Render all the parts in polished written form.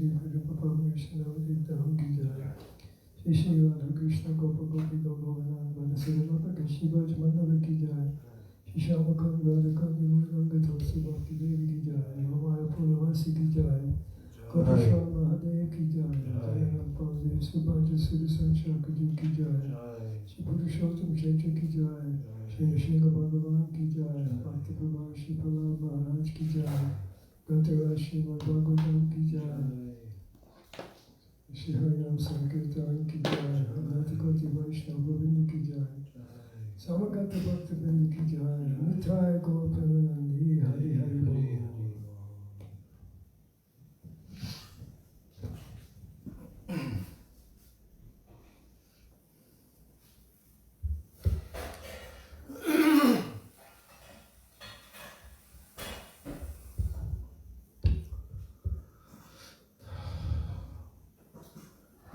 Shri Prabhupada Vishnavam ki jai. Shri Shri Radha Krishna Gopa Gopi Govinand Vanasirata Shiva Manava ki jai. Shri Shama Kanda Radha Muranga Tosi Bhakti Devi ki jai. Ramaya Puravasi ki jai. Kodeshwar Mahadev ki jai. Jayannath Baldev Subhadra Sudarshan Shakadev ki jai. Shri Purushottam Kshetra ki jai. Shri Nrsimha Bhagavan ki jai. Bhakti Prabhu Shri Padmanabha Maharaj ki jai. Gantara Srimad Bhagavatam ki jai. Shri Harinam Sankirtan ki jai. Ananta Koti Vaishnava Govinda ki jai. Samagata Bhakta Vrinda ki jai. Nitai Gaur Premanandi Hari Hari Bol.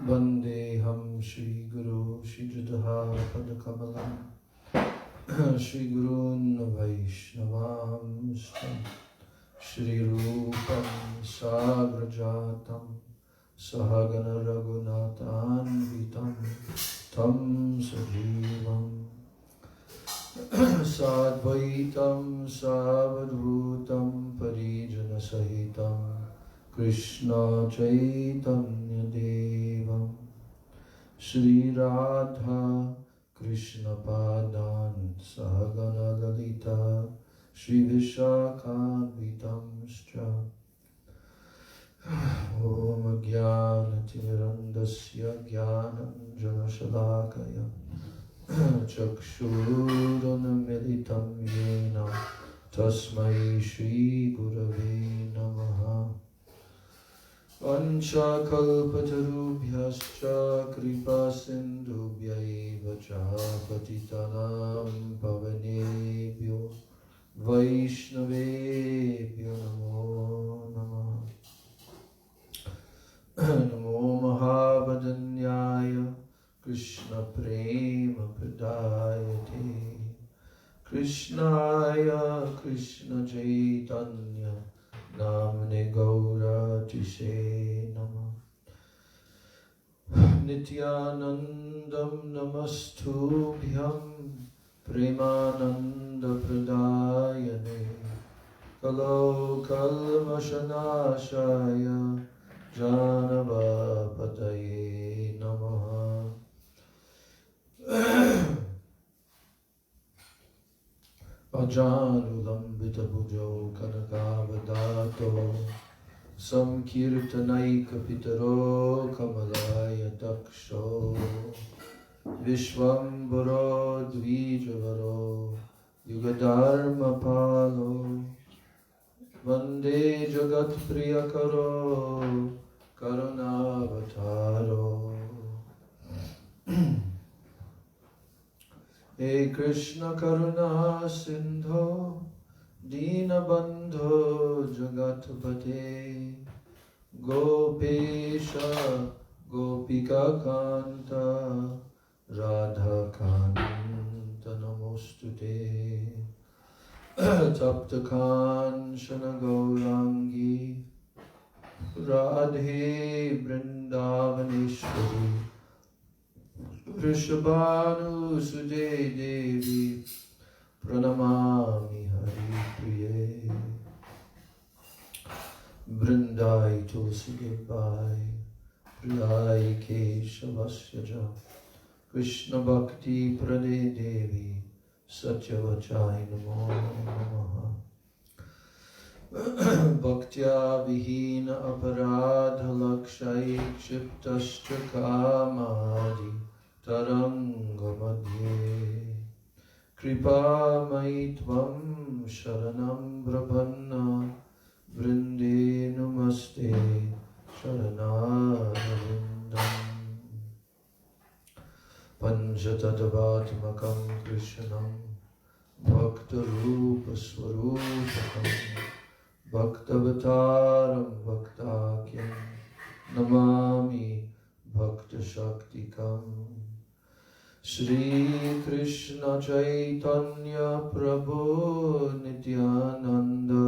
Vandeham Shri Guru Shri Judha Padakamalam Shri Gurun Vaishnavam Shri Rupam Sagrajatam Sahagana Raghunathan Vitam Tam Sajivam Sadvaitam Savadhutam Parijana Sahitam Krishna Chaitanya Devam Shri Radha Krishna Padan Sahagana Lalita Shri Vishakhanvitam Scha Om Jnana Tirandasya Jnananjana Shalakaya Chakshurunamilitam Yena Tasmai Shri Gurave Namaha Vanchakalpatarubhyascha kripa sindhubhyaiva cha patitanam pavanebhyo vaishnavebhyo namo namah. Namo Mahabhadanyaya Krishna Prema Pradayate Krishnaya Krishna Chaitanya Namne Gaura Tishe Nama Nityanandam Namastubhyam Premananda Pradayane Kalo Kalmashanashaya Janavapataye Namaha Ajanulambita Bhujo Kanakavadato Samkirtanaika Pitaro Kamalaya Taksho Vishwambaro Dvijavaro Yugadharma Palo Vande Jagat Priyakaro Karunavataro He Krishna Karuna Sindho Dinabandho Jagatpate Gopesha Gopika Kanta Radha Kanta Namostute Tapta Kanchana Gaurangi Radhe Vrindavaneshwari Vrishabhanu Suje Devi Pranamami Hari Priye Vrindai Tulsi Goodbye Priyai Keshavasyaja Krishna Bhakti Prade Devi Satyavachai Namo Namaha Bhaktya Vihina Aparadha Lakshai Kshiptascha Kamadi Taranga Madhye Kripa Maitvam Sharanam Brahmanna Vrinde Namaste Sharanarvindam Panjatadavaatmakam Krishnam Bhakta Rupa Swarupakam Bhaktavataram Bhaktakyam Namami Bhakta Shaktikam Shri Krishna Chaitanya Prabhu Nityananda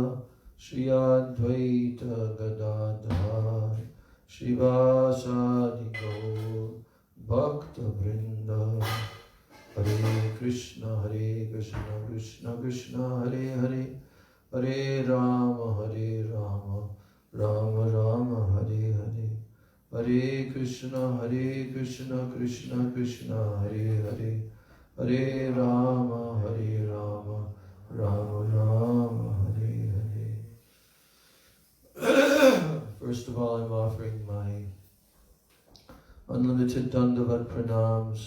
Shri Advaita Gadadhar Shivasadi Gaur Bhakta Vrinda. Hare Krishna Krishna Krishna Hare Hare, Hare Rama Rama Rama Hare Hare. Hare Krishna Krishna Krishna Hare Hare, Hare Rama Rama Rama Hare Hare. First of all, I'm offering my unlimited Dandavat pranams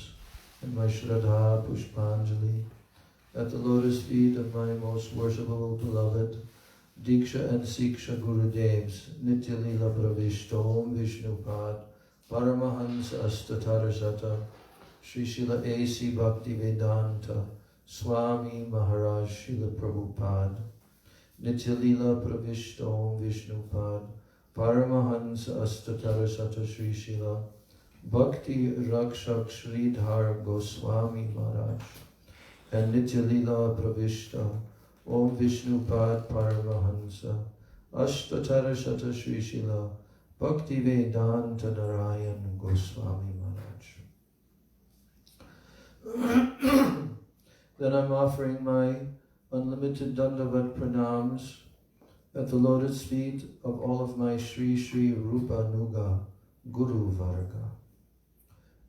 and my Shraddha Pushpanjali at the lotus feet of my most worshipful beloved Diksha and Siksha Gurudevs, Nitya Lila Pravishto Om Vishnupad, Paramahansa Astatarasata, Sri Srila A.C. Bhaktivedanta, Swami Maharaj Srila Prabhupada, Nitya Lila Pravishto Om Vishnupad, Paramahansa Astatarasata Sri Srila Bhakti Rakshak Sridhar Goswami Maharaj, and Nitya Lila Pravishta Om Vishnupad Paramahansa Ashtatara Shata Sri Srila Bhakti Vedanta Narayan Goswami Maharaj. Then I'm offering my unlimited Dandavat pranams at the lotus feet of all of my Sri Sri Rupa Nuga Guru Varga.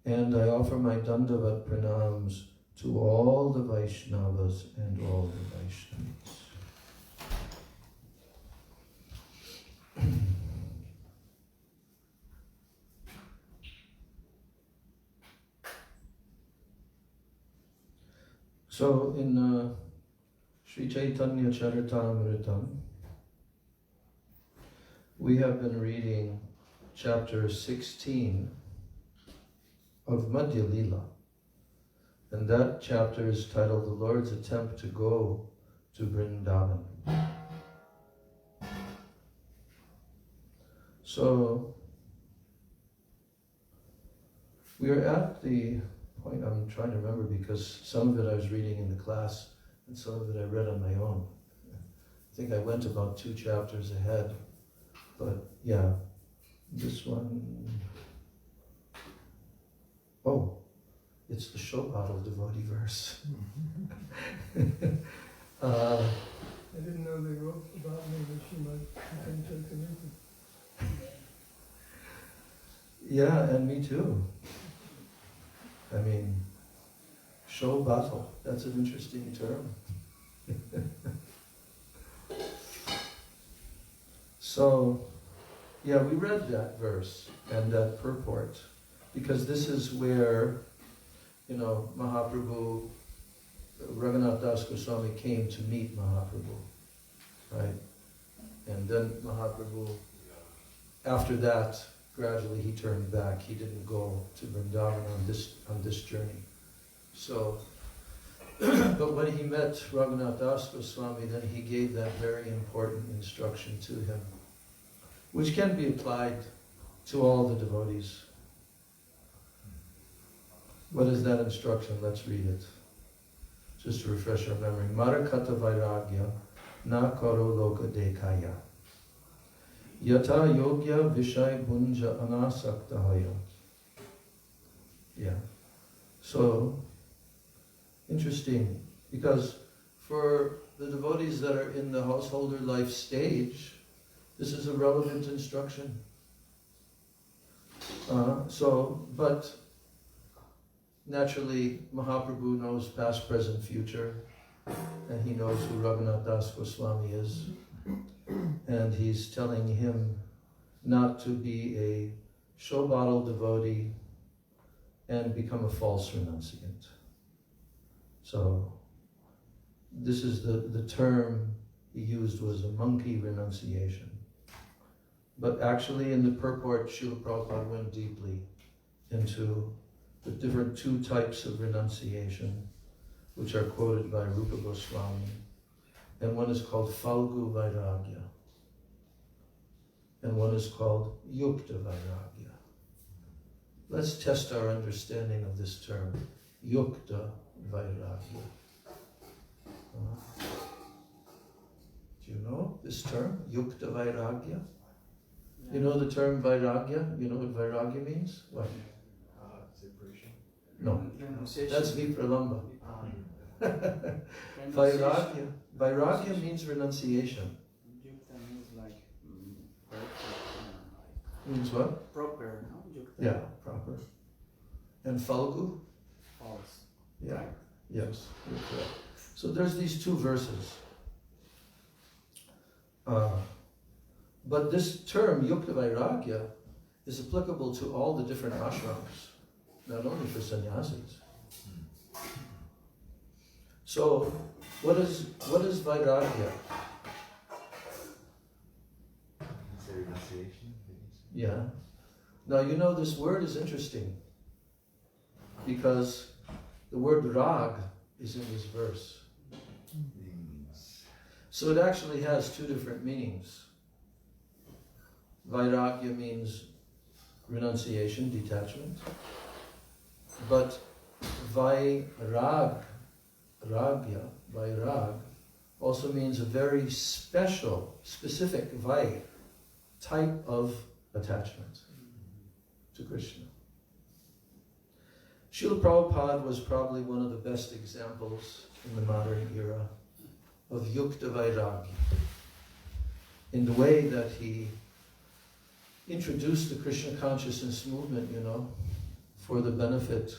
And I offer my Dandavat pranams to all the Vaishnavas and all the Vaishnavas. So in Sri Chaitanya Charitamritam, we have been reading chapter 16 of Madhya Lila. And that chapter is titled The Lord's Attempt to Go to Vrindavan. So, we are at the point, I'm trying to remember because some of it I was reading in the class and some of it I read on my own. I think I went about 2 chapters ahead, but yeah, this one, oh, it's the Shobhadal devotee verse. I didn't know they wrote about me in the Srimad. Yeah, and me too. I mean, Shobhadal, that's an interesting term. So, yeah, we read that verse and that purport because this is where, you know, Mahaprabhu, Raghunath Das Goswami came to meet Mahaprabhu, right? And then Mahaprabhu, after that, gradually he turned back. He didn't go to Vrindavan on this journey. So, but when he met Raghunath Das Goswami, then he gave that very important instruction to him, which can be applied to all the devotees. What is that instruction? Let's read it. Just to refresh our memory. Mara Katha Vairagya na karo loka dekaya. Yata yogya vishay bunja anasaktahaya. Yeah. So, interesting, because for the devotees that are in the householder life stage, this is a relevant instruction. But naturally, Mahaprabhu knows past, present, future, and he knows who Raghunath Das Goswami is. And he's telling him not to be a Shobhadal devotee and become a false renunciant. So, this is the term he used was a monkey renunciation. But actually in the purport, Srila Prabhupada went deeply into the different 2 types of renunciation, which are quoted by Rupa Goswami. And one is called Falgu Vairagya. And one is called Yukta Vairagya. Let's test our understanding of this term, Yukta Vairagya. Do you know this term, Yukta Vairagya? You know the term vairagya? You know what vairagya means? What? Separation. No, that's vipralamba. Renunciation. Vairagya means renunciation. Yukta means like perfect, Means what? proper, no? Yukta. Yeah, proper. And falgu? False. Yeah, yes, you're correct. So there's these two verses. But this term, yukta vairagya, is applicable to all the different ashrams, not only for sannyasis. So, what is vairagya? It's a renunciation. Yeah. Now you know this word is interesting because the word rag is in this verse. So it actually has two different meanings. Vairagya means renunciation, detachment. But vairag, vairag, also means a very special, specific type of attachment to Krishna. Srila Prabhupada was probably one of the best examples in the modern era of yukta vairagya, in the way that he introduced the Krishna consciousness movement, for the benefit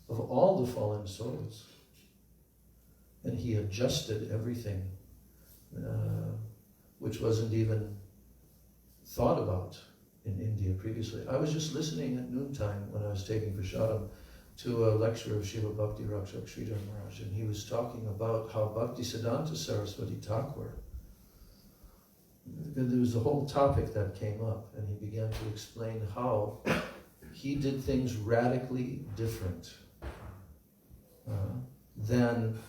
of all the fallen souls. And he adjusted everything, which wasn't even thought about in India previously. I was just listening at noontime when I was taking prasadam to a lecture of Srila Bhakti Rakshak Sridhar Maharaj, and he was talking about how Bhakti Siddhanta Saraswati Thakur, there was a whole topic that came up, and he began to explain how he did things radically different than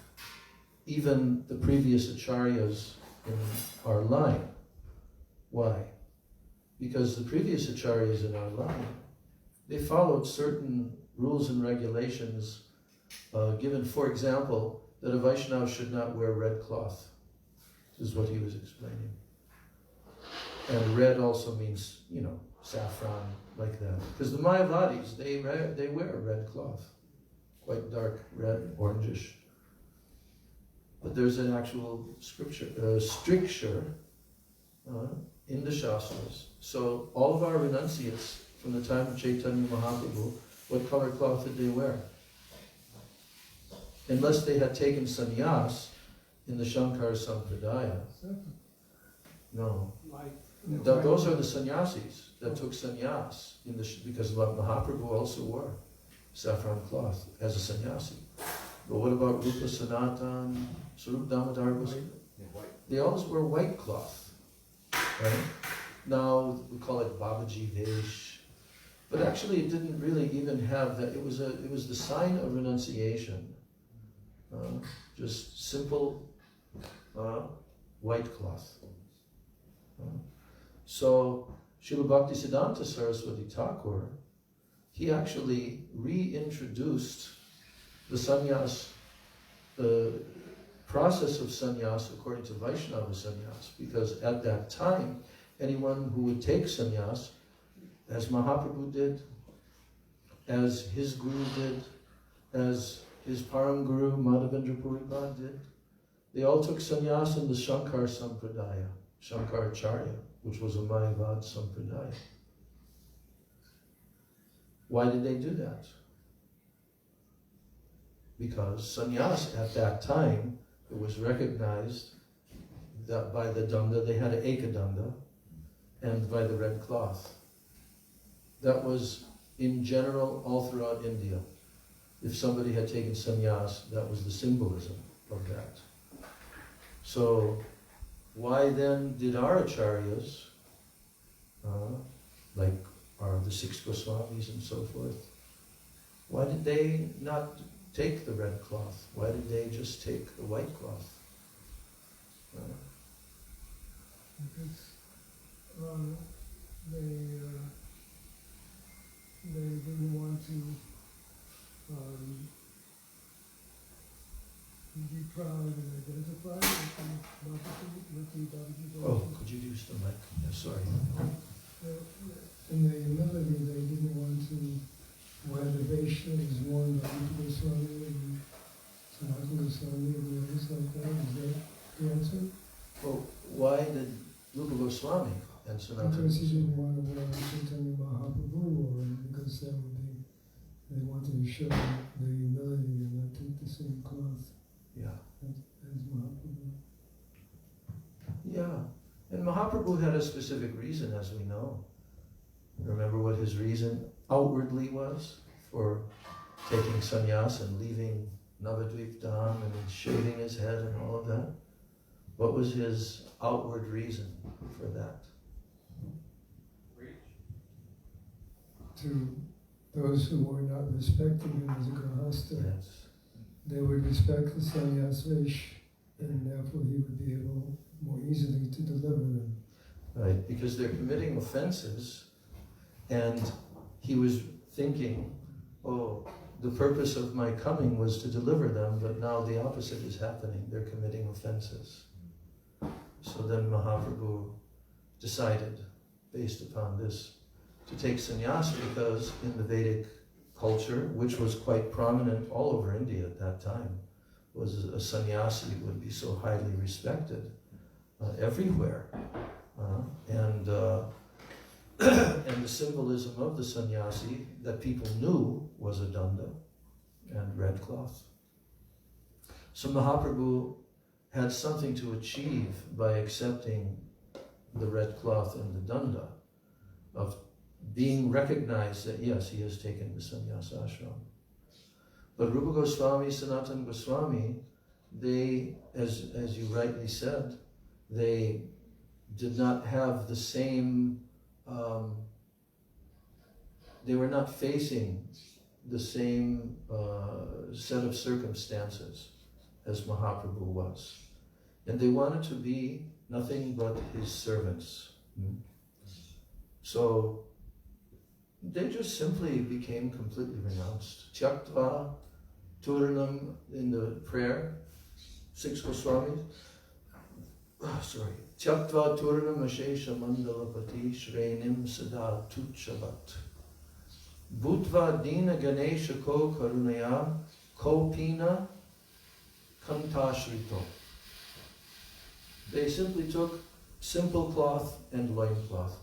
even the previous acharyas in our line. Why? Because the previous acharyas in our line, they followed certain rules and regulations given, for example, that a Vaishnava should not wear red cloth. This is what he was explaining. And red also means, saffron, like that. Because the Mayavadis, they wear red cloth, quite dark red, orangish. But there's an actual stricture in the Shastras. So all of our renunciates from the time of Chaitanya Mahaprabhu, what color cloth did they wear? Unless they had taken sannyas in the Shankara Sampradaya. No. Those are the sannyasis that took sannyas because Mahaprabhu also wore saffron cloth as a sannyasi. But what about Rupa Sanatan, Sarup Damodar Goswami? They always wear white cloth, right? Now we call it Babaji Vesh, but actually it didn't really even have that. It was the sign of renunciation, just simple white cloth. So Srila Bhakti Siddhanta Saraswati Thakur, he actually reintroduced the sannyas, the process of sannyas according to Vaishnava sannyas, because at that time, anyone who would take sannyas, as Mahaprabhu did, as his guru did, as his param guru Madhavendra Puripad did, they all took sannyas in the Shankar Sampradaya, Shankaracharya, which was a Mayavad Sampradaya. Why did they do that? Because sannyas at that time, it was recognized that by the danda, they had an ekadanda, and by the red cloth. That was in general all throughout India. If somebody had taken sannyas, that was the symbolism of that. So why then did our acharyas, like the 6 Goswamis and so forth, why did they not take the red cloth? Why did they just take the white cloth? Because they didn't want to be proud and identify with the Babaji. Oh, could you use the mic? Yeah, sorry. Sanatana Because he Goswami. didn't want to wear Chaitanya Mahaprabhu, or because that would be, they wanted to show the humility and not take the same cloth Yeah. as Mahaprabhu. Yeah. And Mahaprabhu had a specific reason, as we know. Remember what his reason outwardly was for taking sannyas and leaving Navadvip Dham and shaving his head and all of that? What was his outward reason for that? To those who were not respecting him as a grahasta, Yes. they would respect the sannyas vesh, and therefore he would be able more easily to deliver them. Right, because they're committing offenses, and he was thinking, oh, the purpose of my coming was to deliver them, but now the opposite is happening. They're committing offenses. So then Mahaprabhu decided, based upon this, to take sannyas, because in the Vedic culture, which was quite prominent all over India at that time, was a sannyasi would be so highly respected everywhere. And the symbolism of the sannyasi that people knew was a danda and red cloth. So Mahaprabhu had something to achieve by accepting the red cloth and the danda, of being recognized that yes, he has taken the sannyasa ashram. But Rupa Goswami, Sanatana Goswami, they, as you rightly said, they did not have the same, they were not facing the same set of circumstances as Mahaprabhu was. And they wanted to be nothing but his servants. So they just simply became completely renounced. Tyaktva Turanam in the prayer, 6 Goswamis. Tyaktva Turanam Ashesha Mandalapati Shrenim Sada Tuchavat. Bhutva Dina Ganesha Ko Karunaya Kopina Kantashrito. They simply took simple cloth and loincloth.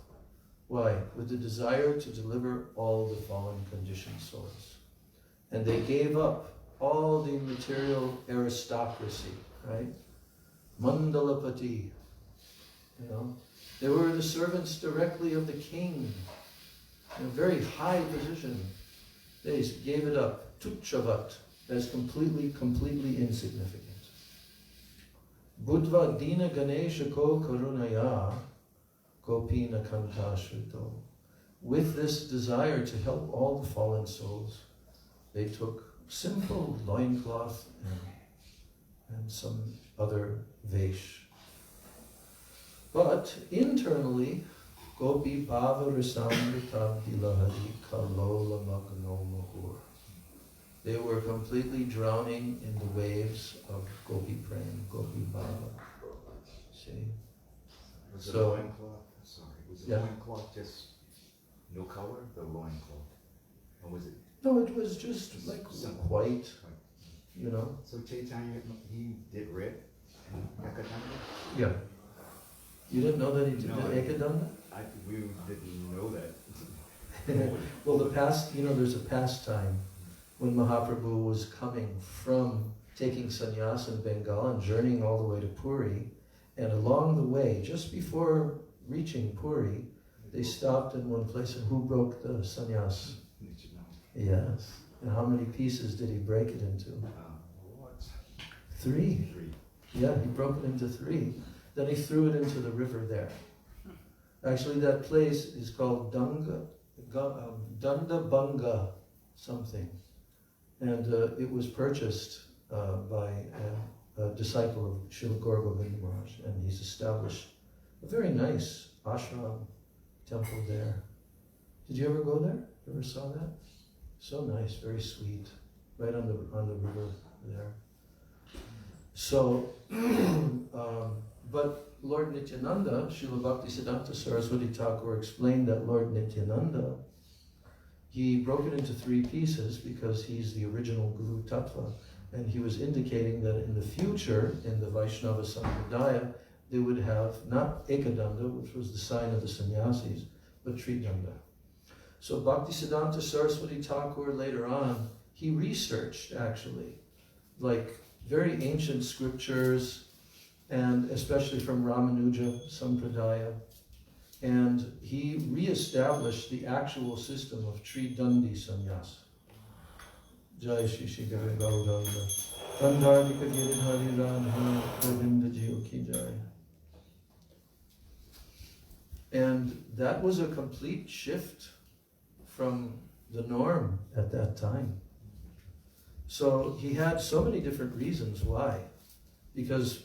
Why? With the desire to deliver all the fallen conditioned souls. And they gave up all the material aristocracy, right? Mandalapati, they were the servants directly of the king, in a very high position. They gave it up, tuchavat, as completely insignificant. Buddha dina ganesha ko karunaya gopina kantashrito. With this desire to help all the fallen souls, they took simple loincloth and some other vesh. But internally, gopi bhava risamrita dilahari kalola magno mahur. They were completely drowning in the waves of gopi prem, gopi bhava. See? Was the So- loincloth, sorry, was the Yeah. loincloth just no color, the loincloth? Or was it, No, it was just like white, so Chaitanya, he did red and Ekadanda? Yeah. You didn't know that he did No, the I- Ekadanda? We didn't know that. Well, there's a pastime when Mahaprabhu was coming from taking sannyas in Bengal and journeying all the way to Puri, and along the way, just before reaching Puri, they stopped in one place, and who broke the sannyas? Yes. And how many pieces did he break it into? What? 3. 3. Yeah, he broke it into 3. Then he threw it into the river there. Actually, that place is called Dandabanga something. And it was purchased by a disciple of Srila Gurudev Maharaj, and he's established a very nice ashram temple there. Did you ever go there? You ever saw that? So nice, very sweet, right on the river there. So, but Lord Nityananda, Srila Bhaktisiddhanta Saraswati Thakur explained that Lord Nityananda, he broke it into 3 pieces because he's the original Guru Tattva, and he was indicating that in the future, in the Vaishnava Sampradaya, they would have not ekadanda, which was the sign of the sannyasis, but tridanda. So Bhaktisiddhanta Saraswati Thakur later on, he researched actually, like very ancient scriptures, and especially from Ramanuja Sampradaya, and he re-established the actual system of Tridandi sannyas. Jai Shri Shri Gauri Gauranga. Gandharika Giridhari Radha Govinda Jiyo Ki Jai. And that was a complete shift from the norm at that time. So he had so many different reasons why. Because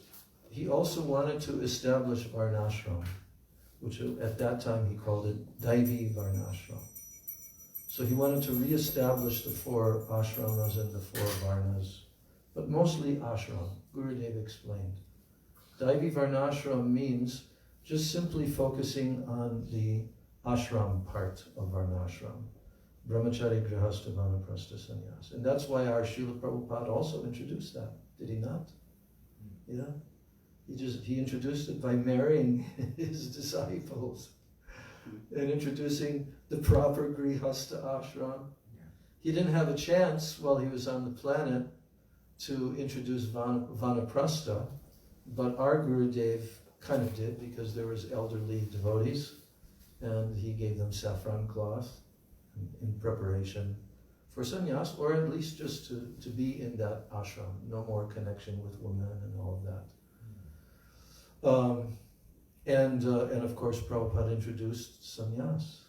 he also wanted to establish Varnashram, which at that time he called it Daivi Varnashram. So he wanted to re-establish the 4 ashramas and the 4 varnas, but mostly ashram. Gurudev explained. Daivi Varnashram means just simply focusing on the ashram part of Varnashram. Brahmachari Grihastha Vanaprastha Sannyas. And that's why our Srila Prabhupada also introduced that, did he not? Yeah. He introduced it by marrying his disciples and introducing the proper Grihastha ashram. He didn't have a chance while he was on the planet to introduce Vanaprastha, but our Gurudev kind of did, because there was elderly devotees and he gave them saffron cloth in preparation for sannyas, or at least just to be in that ashram, no more connection with women and all of that. And of course Prabhupada introduced sannyas.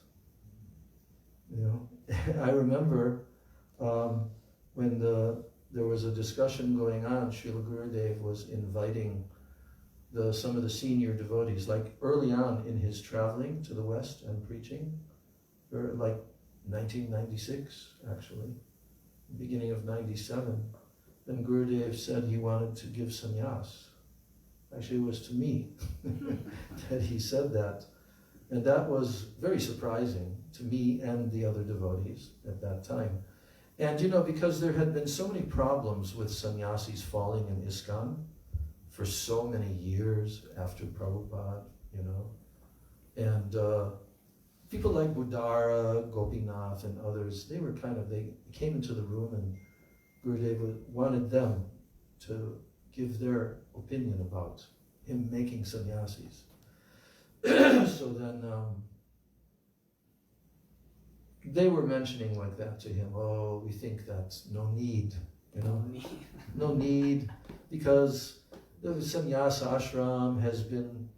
I remember when there was a discussion going on, Srila Gurudev was inviting some of the senior devotees, like early on in his traveling to the West and preaching, or like 1996 actually, beginning of 97, then Gurudev said he wanted to give sannyas. Actually, it was to me that he said that. And that was very surprising to me and the other devotees at that time. And because there had been so many problems with sannyasis falling in ISKCON for so many years after Prabhupada, and people like Budara, Gopinath, and others, they came into the room and Gurudev wanted them to give their opinion about him making sannyasis. So then they were mentioning like that to him, oh, we think that's no need, no need, because the sannyasa ashram has been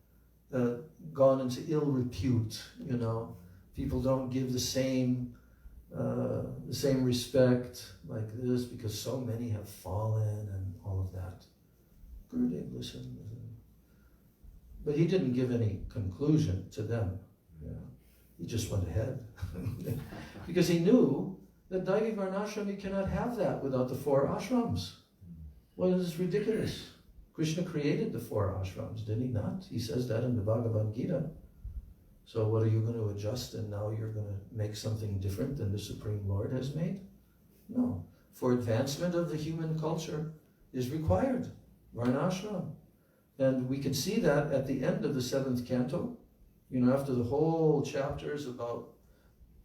gone into ill repute, people don't give the same respect like this because so many have fallen and all of that. Gurudev listened. But he didn't give any conclusion to them. He just went ahead. Because he knew that Daivi Varnashram, you cannot have that without the 4 ashrams. Well, it is ridiculous. Krishna created the 4 ashrams, did he not? He says that in the Bhagavad Gita. So what are you going to adjust and now you're going to make something different than the Supreme Lord has made? No. For advancement of the human culture is required. Varnashram. And we can see that at the end of the 7th canto, after the whole chapters about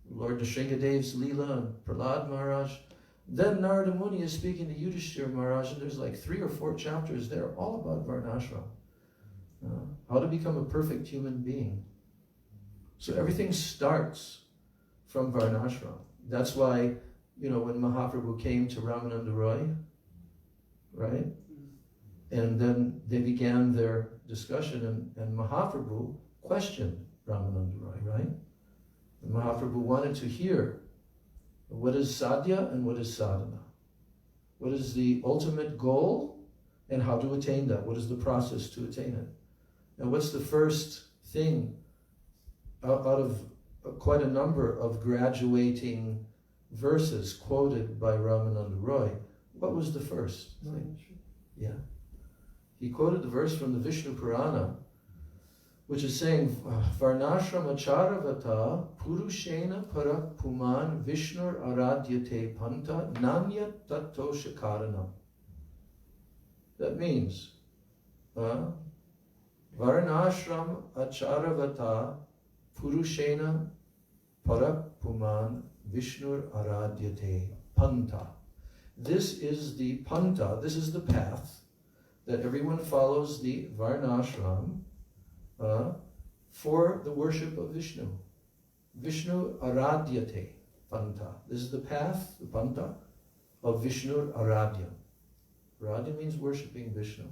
Lord Nrsingadev's Leela and Prahlad Maharaj, then Narada Muni is speaking to Yudhishthira Maharaj, and there's like 3 or 4 chapters there all about Varnashram. How to become a perfect human being. So everything starts from Varnashram. That's why, when Mahaprabhu came to Ramananda Roy, right? And then they began their discussion, and Mahaprabhu questioned Ramananda Roy, right? And Mahaprabhu wanted to hear what is sadhya and what is sadhana. What is the ultimate goal and how to attain that? What is the process to attain it? And what's the first thing out of quite a number of graduating verses quoted by Ramananda Roy? What was the first thing? Yeah. He quoted the verse from the Vishnu Purana, which is saying, Varnashrama charavata purushena parak puman vishnur aradyate panta nanya tatto shakaranam. That means, Varnashram acharavata purushena parak puman Vishnur aradyate panta. This is the panta, this is the path that everyone follows, the varnashram, for the worship of Vishnu. Vishnu aradyate panta. This is the path, the panta, of Vishnu aradya. Aradya means worshipping Vishnu.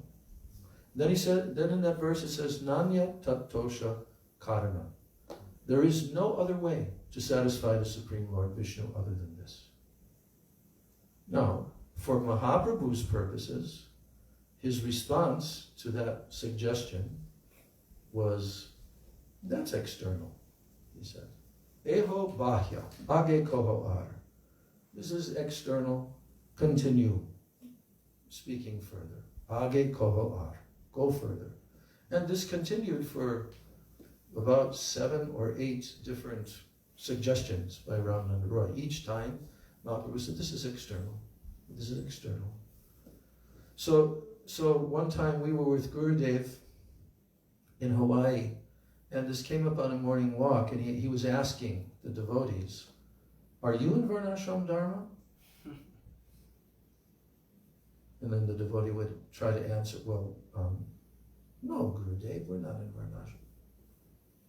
Then he said, then in that verse it says, Nanya tattosha karana. There is no other way to satisfy the Supreme Lord Vishnu other than this. Now, for Mahaprabhu's purposes, his response to that suggestion was, that's external, he said. Eho bahya, age koho ar. This is external, continue speaking further. Age koho ar, go further. And this continued for about 7 or 8 different suggestions by Ramananda Roy. Each time, Mahaprabhu said, this is external. This is external. So one time we were with Gurudev in Hawaii, and this came up on a morning walk, and he was asking the devotees, are you in Varnashram Dharma? And then the devotee would try to answer, well, no, Gurudev, we're not in Varnashram.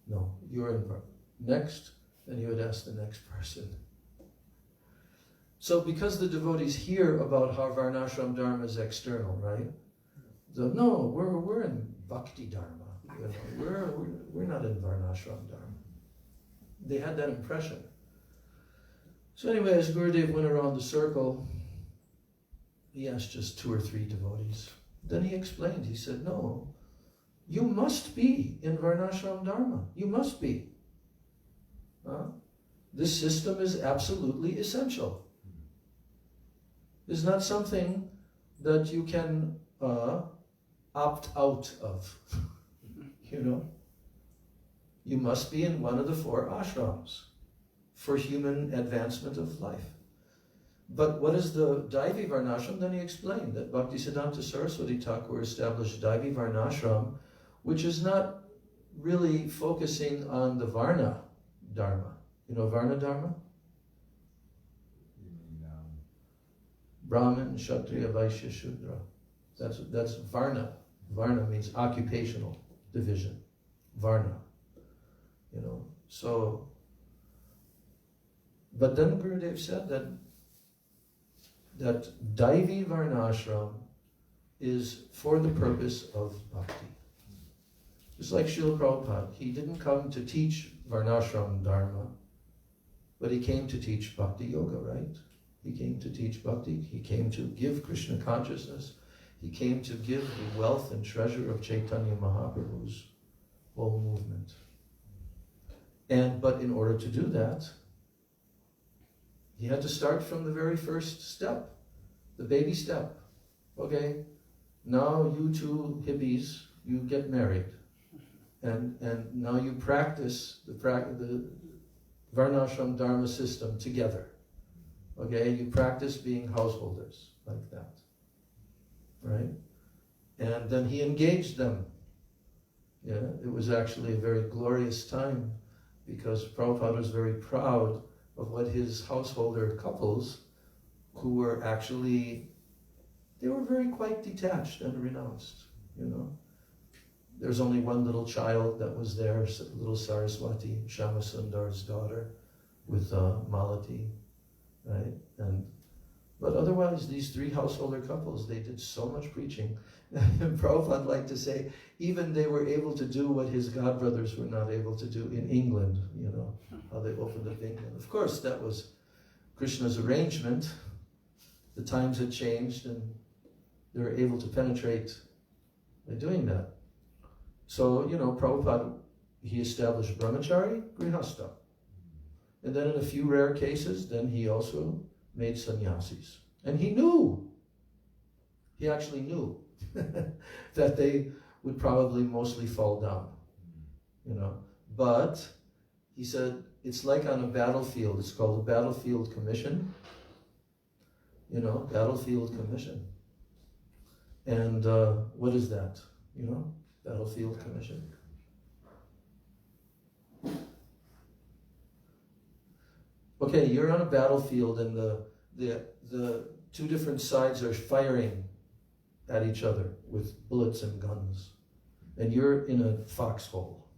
No, you're in Varnashram. Next, then he would ask the next person. So because the devotees hear about how Varnashram Dharma is external, right? No, we're in Bhakti Dharma. You know, we're not in Varnashram Dharma. They had that impression. So anyway, as Gurudev went around the circle, he asked just 2 or 3 devotees. Then he explained, he said, no, you must be in Varnashram Dharma. You must be. This system is absolutely essential. It's not something that you can opt out of. You know? You must be in one of the 4 ashrams for human advancement of life. But what is the Daivi Varnashram? Then he explained that Bhaktisiddhanta Saraswati Thakur established Daivi Varnashram, which is not really focusing on the Varna Dharma. You know Varna Dharma? Brahmin, Kshatriya, Vaishya, Shudra. That's Varna. Varna means occupational division. Varna. You know. So, but then Gurudev said that Daivi Varnashram is for the purpose of bhakti. Just like Srila Prabhupada, he didn't come to teach Varnashram Dharma, but he came to teach Bhakti Yoga, right? He came to teach Bhakti, he came to give Krishna consciousness, he came to give the wealth and treasure of Chaitanya Mahaprabhu's whole movement. But in order to do that, he had to start from the very first step, the baby step. Okay, now you 2 hippies, you get married. And now you practice the Varnashram Dharma system together. Okay, you practice being householders like that, right? And then he engaged them. Yeah, it was actually a very glorious time because Prabhupada was very proud of what his householder couples, who were actually, they were very quite detached and renounced, you know. There's only one little child that was there, little Saraswati, Shamasundar's daughter, with Malati, right? But otherwise, these 3 householder couples, they did so much preaching. And Prabhupada liked to say, even they were able to do what his godbrothers were not able to do in England, you know, how they opened up England. Of course, that was Krishna's arrangement. The times had changed and they were able to penetrate by doing that. So, you know, Prabhupada, he established brahmachari, grihastha. And then in a few rare cases, then he also made sannyasis. And he knew, he actually knew that they would probably mostly fall down, you know. But he said, it's like on a battlefield, it's called a battlefield commission, you know, battlefield commission. And what is that, you know? Battlefield Commission. Okay, you're on a battlefield and the two different sides are firing at each other with bullets and guns. And you're in a foxhole.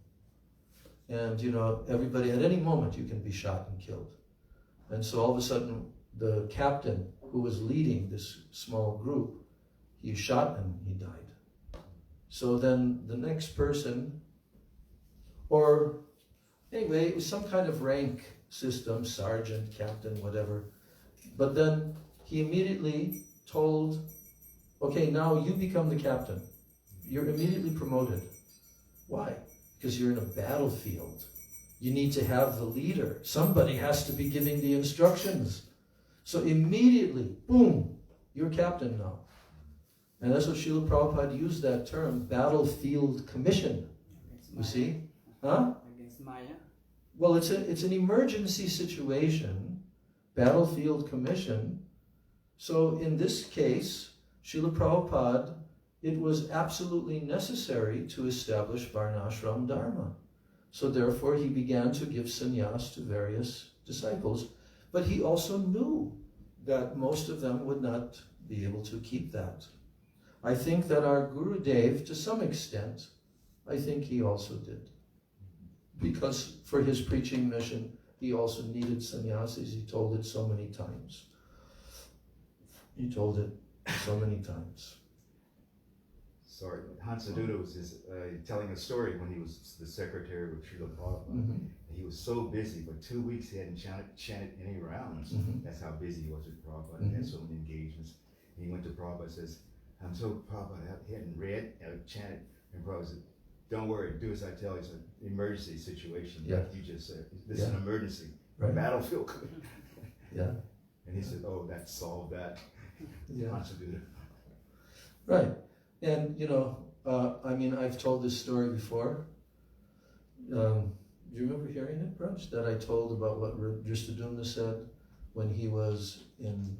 And you know, everybody, at any moment you can be shot and killed. And so all of a sudden, the captain who was leading this small group, he shot and he died. So then the next person, or anyway, it was some kind of rank system, sergeant, captain, whatever. But then he immediately told, okay, now you become the captain. You're immediately promoted. Why? Because you're in a battlefield. You need to have the leader. Somebody has to be giving the instructions. So immediately, boom, you're captain now. And that's what Srila Prabhupada used that term, battlefield commission. You see? Huh? Against Maya. Well, it's an emergency situation, battlefield commission. So in this case, Srila Prabhupada, it was absolutely necessary to establish Varnashram Dharma. So therefore he began to give sannyas to various disciples, but he also knew that most of them would not be able to keep that. I think that our Gurudev, to some extent, I think he also did. Because for his preaching mission, he also needed sannyasis. He told it so many times. He told it so many times. Sorry, Hansaduta was telling a story when he was the secretary with Srila Prabhupada. Mm-hmm. He was so busy, for 2 weeks he hadn't chanted any rounds. Mm-hmm. That's how busy he was with Prabhupada. Mm-hmm. He had so many engagements. He went to Prabhupada and says, I'm so Prabhupada, he hadn't read, chanted. And Prabhupada said, don't worry, do as I tell you. It's an emergency situation. Yeah. Like you just said. This is an emergency. Right. Battlefield. Yeah. And he said, oh, that solved that. Yeah. Hansaduta. Right. And, you know, I mean, I've told this story before. Do you remember hearing it, Braj? That I told about what Dristadumna said when he was in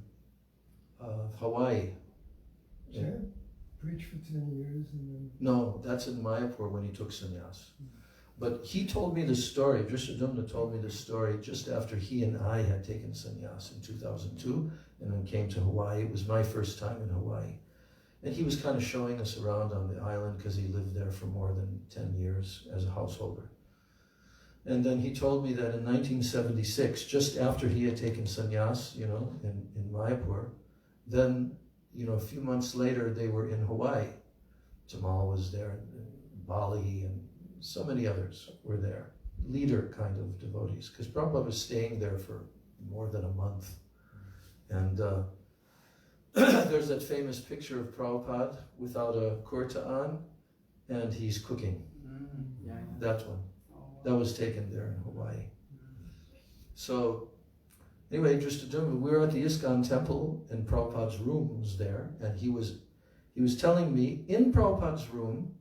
Hawaii. Yeah. Preached for 10 years and then... No, that's in Mayapur when he took sannyas. But he told me the story, Drishadumna told me the story just after he and I had taken sannyas in 2002 and then came to Hawaii. It was my first time in Hawaii. And he was kind of showing us around on the island because he lived there for more than 10 years as a householder. And then he told me that in 1976, just after he had taken sannyas, you know, in Mayapur, then, you know, a few months later, they were in Hawaii. Jamal was there, and Bali, and so many others were there. Leader kind of devotees, because Prabhupada was staying there for more than a month. And there's that famous picture of Prabhupada without a kurta on, and he's cooking. Yeah. That one. Oh, That was taken there in Hawaii. So, anyway, Dristadumna, we were at the ISKCON temple, and Prabhupada's room was there, and he was telling me in Prabhupada's room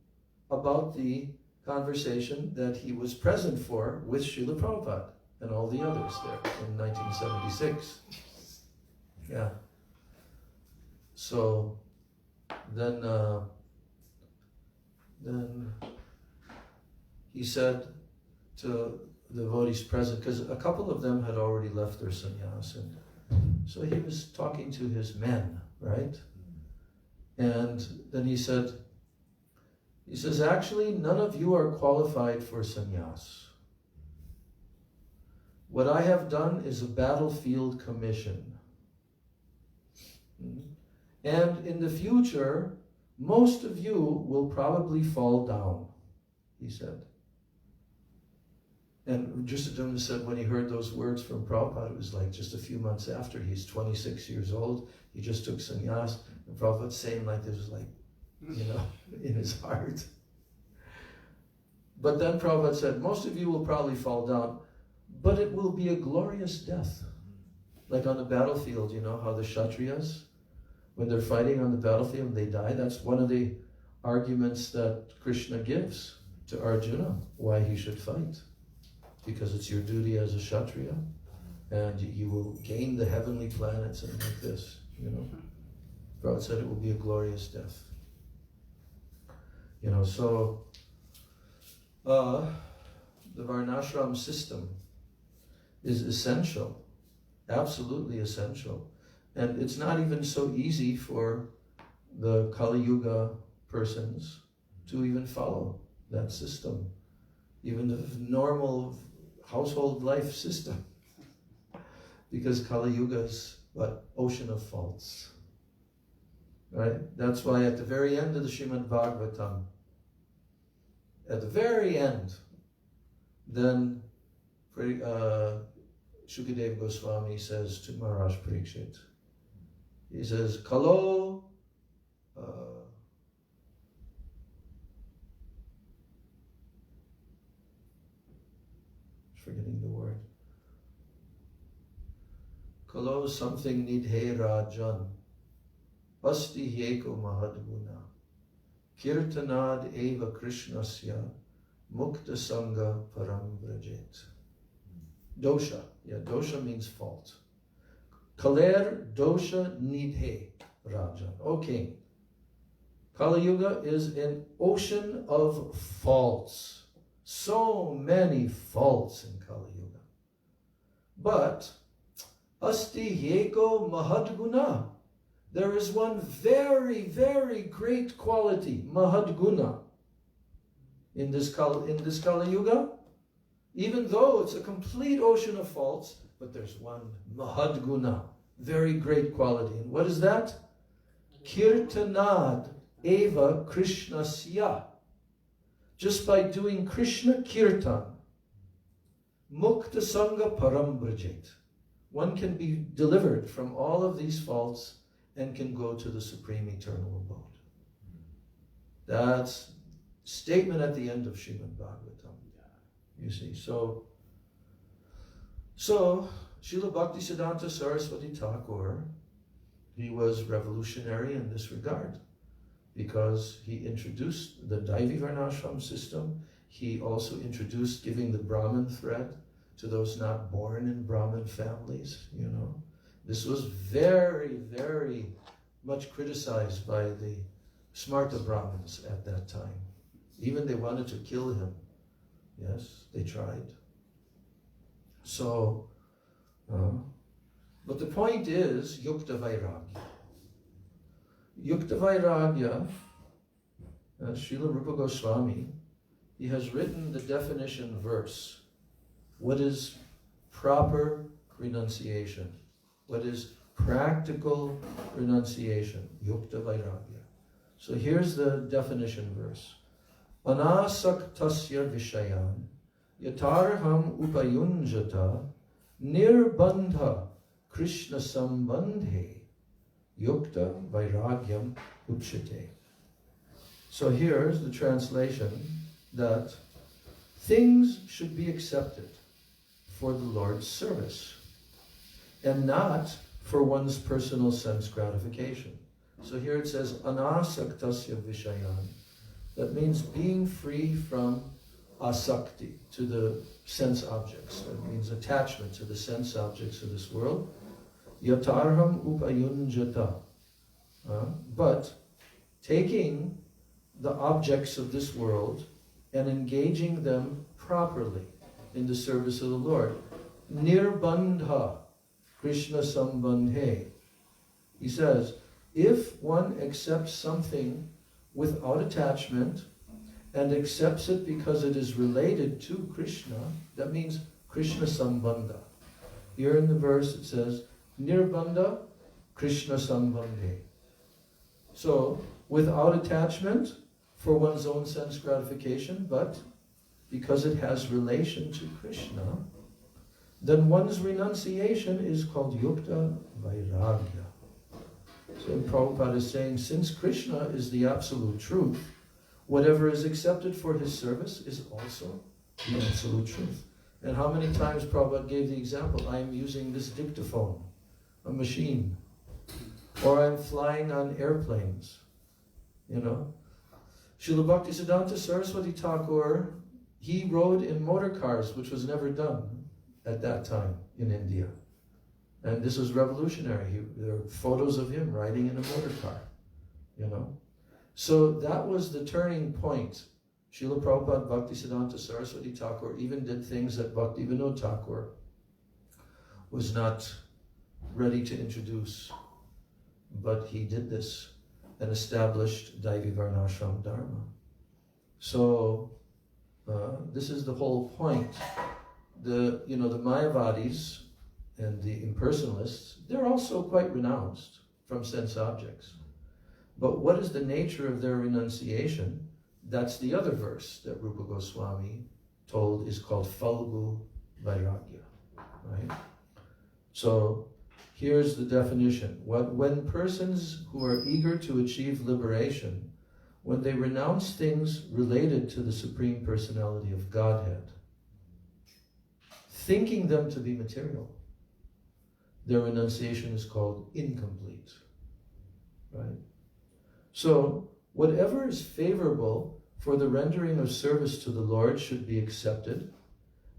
about the conversation that he was present for with Srila Prabhupada and all the others there in 1976. Yeah. So then he said to the devotees present, because a couple of them had already left their sannyas, and so he was talking to his men, right? And then he says, actually, none of you are qualified for sannyas. What I have done is a battlefield commission. And in the future, most of you will probably fall down, he said. And Dristadumna said when he heard those words from Prabhupada, it was like just a few months after. He's 26 years old. He just took sannyas. And Prabhupada saying like this was like, you know, in his heart. But then Prabhupada said, most of you will probably fall down, but it will be a glorious death. Like on the battlefield, you know how the Kshatriyas, when they're fighting on the battlefield and they die, that's one of the arguments that Krishna gives to Arjuna, why he should fight. Because it's your duty as a Kshatriya, and you will gain the heavenly planets and like this, you know. Prabhupada said it will be a glorious death. So the Varnashram system is essential, absolutely essential. And it's not even so easy for the Kali Yuga persons to even follow that system, even the normal household life system, because Kali Yuga is what? Ocean of faults. Right? That's why at the very end of the Srimad Bhagavatam, at the very end, then Shukadev Goswami says to Maharaj Parikshit, he says, Kalo, forgetting the word, Kalo something nidhe rajan, asti yeko mahadguna, kirtanad eva krishnasya, mukta sangha param vrajet. Dosha, dosha means fault. Kaler dosha nidhe rajan. O king, Kali Yuga is an ocean of faults. So many faults in Kali Yuga. But asti yeko mahadguna. There is one very, very great quality, mahadguna, in this Kali Yuga. Even though it's a complete ocean of faults, but there's one mahadguna, very great quality. And what is that? Kirtanad eva krishnasya. Just by doing Krishna kirtan, mukta sangha param brajet, one can be delivered from all of these faults and can go to the supreme eternal abode. That's statement at the end of Srimad Bhagavatam. You see, so Srila Bhaktisiddhanta Saraswati Thakur, he was revolutionary in this regard, because he introduced the Daivi Varnashram system. He also introduced giving the Brahmin thread to those not born in Brahmin families, This was very, very much criticized by the Smarta Brahmins at that time. Even they wanted to kill him. Yes, they tried. So, but the point is Yukta Vairagya. Yukta Vairagya, Srila Rupa Goswami, he has written the definition verse. What is proper renunciation? What is practical renunciation? Yukta Vairagya. So here's the definition verse. Anasaktasya vishayan yatarham upayunjata nirbandha Krishna sambandhe yukta vairagyam uchate. So here's the translation, that things should be accepted for the Lord's service and not for one's personal sense gratification. So here it says anasaktasya vishayan. That means being free from asakti, to the sense objects. That means attachment to the sense objects of this world. Yatarham upayunjata. But taking the objects of this world and engaging them properly in the service of the Lord. Nirbandha Krishna sambandhe. He says, if one accepts something without attachment and accepts it because it is related to Krishna, that means Krishna sambandha. Here in the verse it says, Nirbandha Krishna sambandhe. So, without attachment for one's own sense gratification, but because it has relation to Krishna, then one's renunciation is called Yukta Vairagya. So Prabhupada is saying, since Krishna is the absolute truth, whatever is accepted for his service is also the absolute truth. And how many times Prabhupada gave the example, I am using this dictaphone, a machine, or I'm flying on airplanes, Srila Bhaktisiddhanta Saraswati Thakur, he rode in motor cars, which was never done at that time in India. And this was revolutionary. There are photos of him riding in a motor car, So that was the turning point. Srila Prabhupada Bhaktisiddhanta Saraswati Thakur even did things that Bhaktivinoda Thakur was not ready to introduce. But he did this and established Daivi Varnashram Dharma. So this is the whole point. The Mayavadis and the impersonalists, they're also quite renounced from sense objects. But what is the nature of their renunciation? That's the other verse that Rupa Goswami told is called Falgu Vairagya, right? So here's the definition. When persons who are eager to achieve liberation, when they renounce things related to the Supreme Personality of Godhead, thinking them to be material, their renunciation is called incomplete, right? So whatever is favorable for the rendering of service to the Lord should be accepted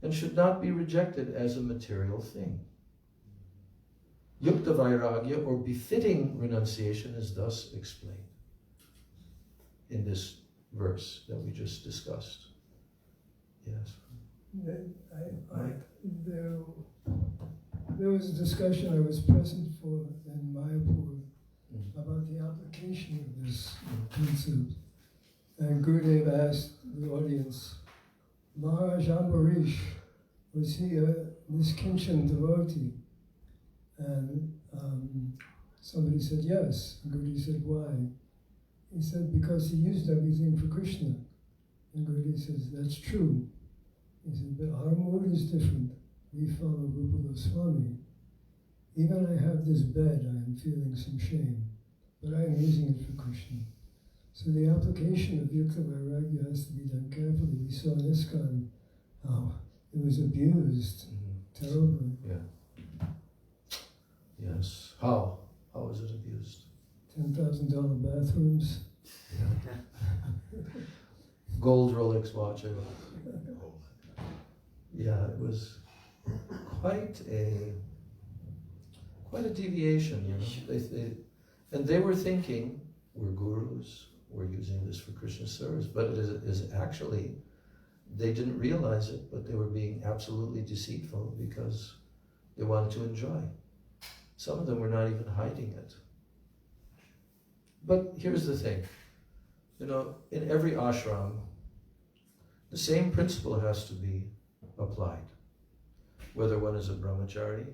and should not be rejected as a material thing. Yukta Vairagya, or befitting renunciation, is thus explained in this verse that we just discussed. Yes. There was a discussion I was present for in Mayapur about the application of this concept. And Gurudev asked the audience, Maharaj Ambarish, was he a Niskinchan devotee? And somebody said yes. And Gurudev said, why? He said, because he used everything for Krishna. And Gurudev says, that's true. He said, but our mood is different. We follow Rupa Goswami. Even I have this bed, I am feeling some shame, but I am using it for Krishna. So the application of Yukta Vairagya has to be done carefully. We saw in ISKCON how it was abused terribly. Yeah. Yes. How? How was it abused? $10,000 bathrooms. Gold Rolex watches. Yeah, it was quite a deviation, you know. They were thinking, we're gurus, we're using this for Krishna service, but it is actually, they didn't realize it, but they were being absolutely deceitful because they wanted to enjoy. Some of them were not even hiding it. But here's the thing, you know, in every ashram, the same principle has to be applied. Whether one is a brahmachari,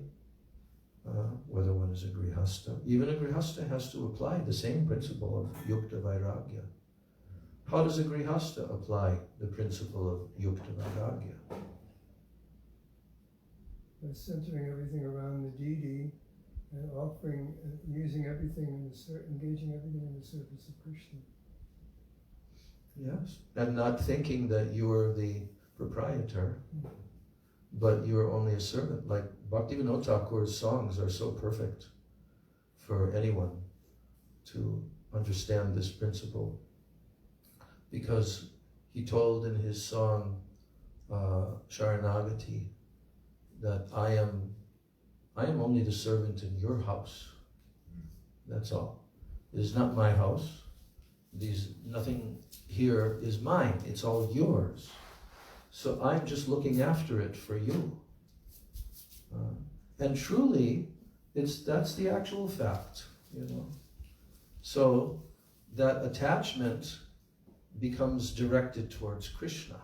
whether one is a grihastha. Even a grihastha has to apply the same principle of yukta vairagya. How does a grihastha apply the principle of yukta vairagya? By centering everything around the deity and offering, using everything, engaging everything in the service of Krishna. Yes, and not thinking that you are the proprietor, but you are only a servant. Like Bhaktivinoda Thakur's songs are so perfect for anyone to understand this principle, because he told in his song Sharanagati that I am only the servant in your house. That's all. It is not my house. Nothing here is mine. It's all yours. So I'm just looking after it for you. And truly, that's the actual fact, you know. So that attachment becomes directed towards Krishna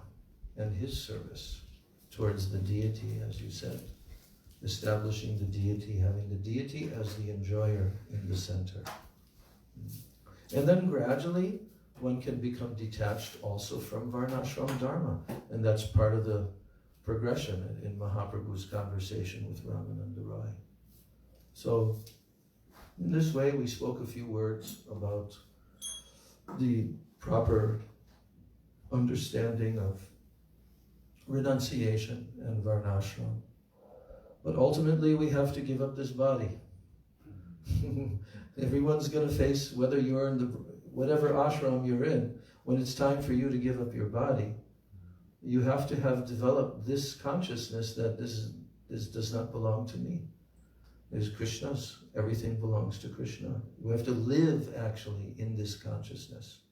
and his service, towards the deity, as you said, establishing the deity, having the deity as the enjoyer in the center. And then gradually, one can become detached also from Varnashram Dharma. And that's part of the progression in Mahaprabhu's conversation with Ramananda Rai. So, in this way, we spoke a few words about the proper understanding of renunciation and Varnashram. But ultimately, we have to give up this body. Everyone's going to face, whether you're in whatever ashram you're in, when it's time for you to give up your body, you have to have developed this consciousness that this does not belong to me. It is Krishna's. Everything belongs to Krishna. You have to live actually in this consciousness.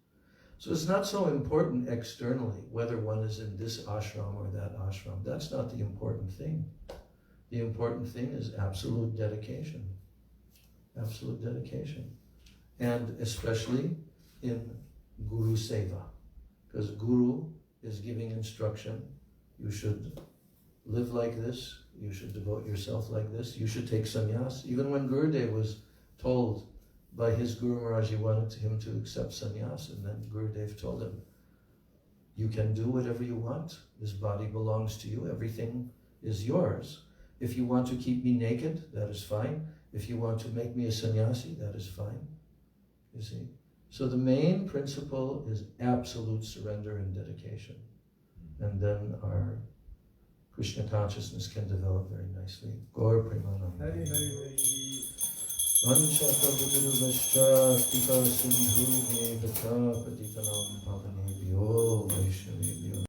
So it's not so important externally whether one is in this ashram or that ashram. That's not the important thing. The important thing is absolute dedication. Absolute dedication. And especially in Guru Seva. Because Guru is giving instruction. You should live like this. You should devote yourself like this. You should take sannyas. Even when Gurudev was told by his Guru Maharaj he wanted him to accept sannyas, and then Gurudev told him, you can do whatever you want. This body belongs to you. Everything is yours. If you want to keep me naked, that is fine. If you want to make me a sannyasi, that is fine. You see? So the main principle is absolute surrender and dedication. And then our Krishna consciousness can develop very nicely. Gaur Premanam. Hari Hari Hari. Vanshaka Vidurvascha Tika Sindhu Vedaka Patikanam